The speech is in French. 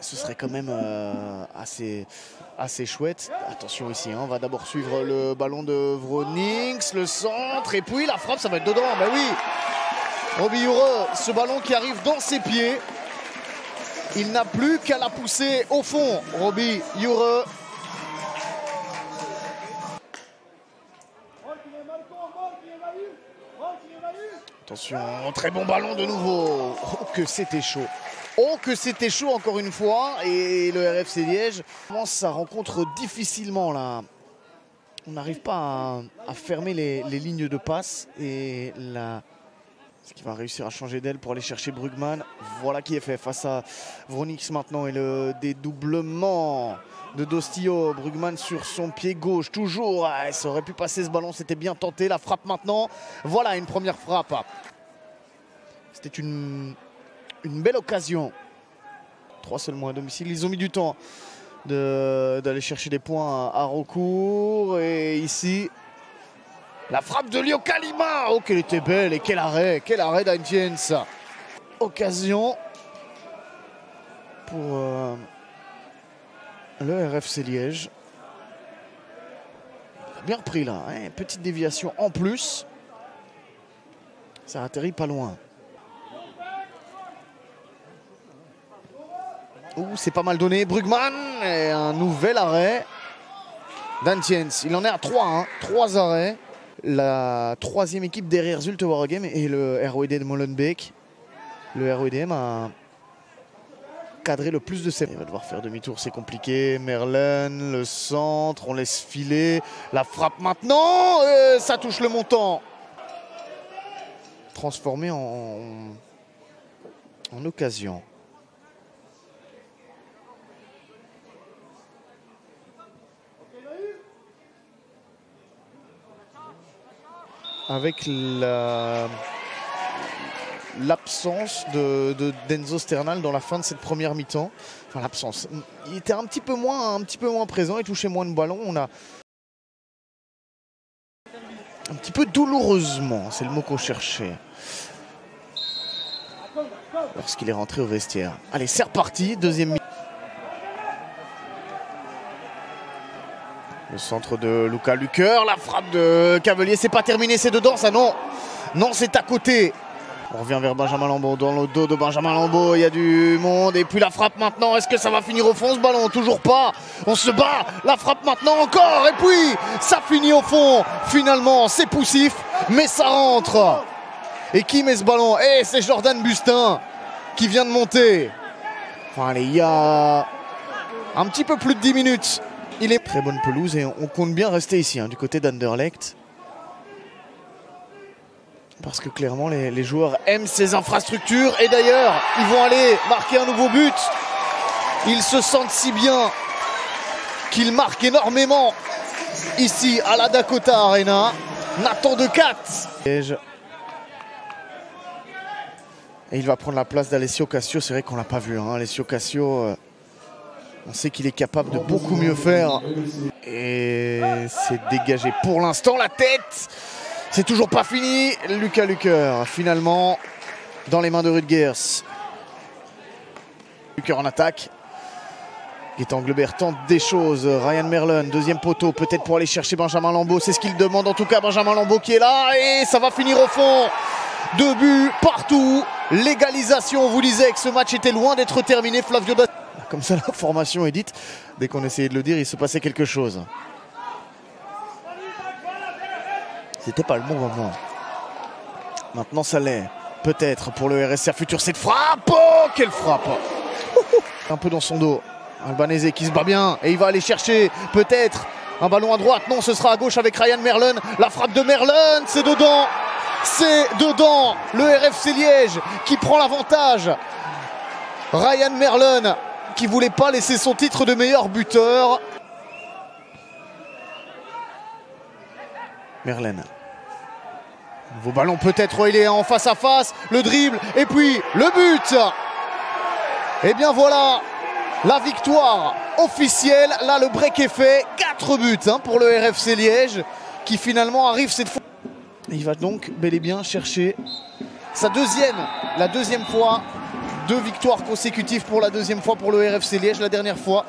Ce serait quand même assez chouette. Attention ici, hein, on va d'abord suivre le ballon de Vronings, le centre, et puis la frappe, ça va être dedans. Ben oui, Robbie Jure, ce ballon qui arrive dans ses pieds, il n'a plus qu'à la pousser au fond. Robbie Jure. Attention, très bon ballon de nouveau. Oh que c'était chaud. Oh que c'était chaud encore une fois. Et le RFC Liège commence sa rencontre difficilement là. On n'arrive pas à fermer les lignes de passe. Et là, est-ce qu'il va réussir à changer d'aile pour aller chercher Brugman? Voilà qui est fait face à Vronix maintenant. Et le dédoublement de Dostio. Brugman sur son pied gauche toujours. Ah, ça aurait pu passer ce ballon, c'était bien tenté. La frappe maintenant. Voilà une première frappe. C'était une belle occasion. 3 seulement à domicile. Ils ont mis du temps d'aller chercher des points à recours. Et ici, la frappe de Lio Kalima. Oh, qu'elle était belle. Et quel arrêt d'Aintiens. Occasion pour le RFC Liège. Il a bien repris là. Hein, petite déviation en plus. Ça atterrit pas loin. C'est pas mal donné. Brugman et un nouvel arrêt d'Aintiens. Il en est à 3. Hein. 3 arrêts. La troisième équipe derrière Zulte Waregem et le ROED de Molenbeek. Le ROEDM a cadré le plus de ses... Il va devoir faire demi-tour, c'est compliqué. Merlin, le centre, on laisse filer. La frappe maintenant, ça touche le montant. Transformé en occasion. Avec l'absence d'Enzo Sternal dans la fin de cette première mi-temps. Enfin, l'absence. Il était un petit peu moins présent, il touchait moins de ballons. On a un petit peu douloureusement, c'est le mot qu'on cherchait, lorsqu'il est rentré au vestiaire. Allez, c'est reparti, deuxième mi-temps. Le centre de Luca Lucker, la frappe de Cavelier, c'est pas terminé, c'est dedans ça, non. Non, c'est à côté. On revient vers Benjamin Lambeau, dans le dos de Benjamin Lambeau, il y a du monde. Et puis la frappe maintenant, est-ce que ça va finir au fond ce ballon? Toujours pas, on se bat, la frappe maintenant encore. Et puis, ça finit au fond, finalement, c'est poussif, mais ça rentre. Et qui met ce ballon? Eh, c'est Jordan Bustin qui vient de monter. Enfin, allez, il y a un petit peu plus de 10 minutes. Il est très bonne pelouse et on compte bien rester ici, hein, du côté d'Anderlecht. Parce que clairement, les joueurs aiment ces infrastructures. Et d'ailleurs, ils vont aller marquer un nouveau but. Ils se sentent si bien qu'ils marquent énormément ici à la Dakota Arena. Nathan Decat. Et il va prendre la place d'Alessio Cassio. C'est vrai qu'on ne l'a pas vu, hein. Alessio Cassio... On sait qu'il est capable de beaucoup mieux faire. Et c'est dégagé pour l'instant. La tête, c'est toujours pas fini. Luca Lucker, finalement, dans les mains de Rutgers. Lucker en attaque. Gaëtan Glebert tente des choses. Ryan Merlin, deuxième poteau, peut-être pour aller chercher Benjamin Lambeau. C'est ce qu'il demande en tout cas, Benjamin Lambeau qui est là. Et ça va finir au fond. 2 buts partout. L'égalisation, on vous disait que ce match était loin d'être terminé. Flavio Da... Comme ça, la formation est dite. Dès qu'on essayait de le dire, il se passait quelque chose. C'était pas le bon moment. Maintenant, ça l'est. Peut-être pour le RSA Futur. Cette frappe! Oh, quelle frappe! Un peu dans son dos. Albanese qui se bat bien. Et il va aller chercher peut-être un ballon à droite. Non, ce sera à gauche avec Ryan Merlin. La frappe de Merlin, c'est dedans. C'est dedans. Le RFC Liège qui prend l'avantage. Ryan Merlin qui ne voulait pas laisser son titre de meilleur buteur. Merlin. Nouveau ballon peut-être, il est en face à face. Le dribble et puis le but. Et bien voilà, la victoire officielle. Là, le break est fait. 4 buts pour le RFC Liège qui finalement arrive cette fois. Il va donc bel et bien chercher la deuxième fois 2 victoires consécutives pour la deuxième fois pour le RFC Liège. La dernière fois,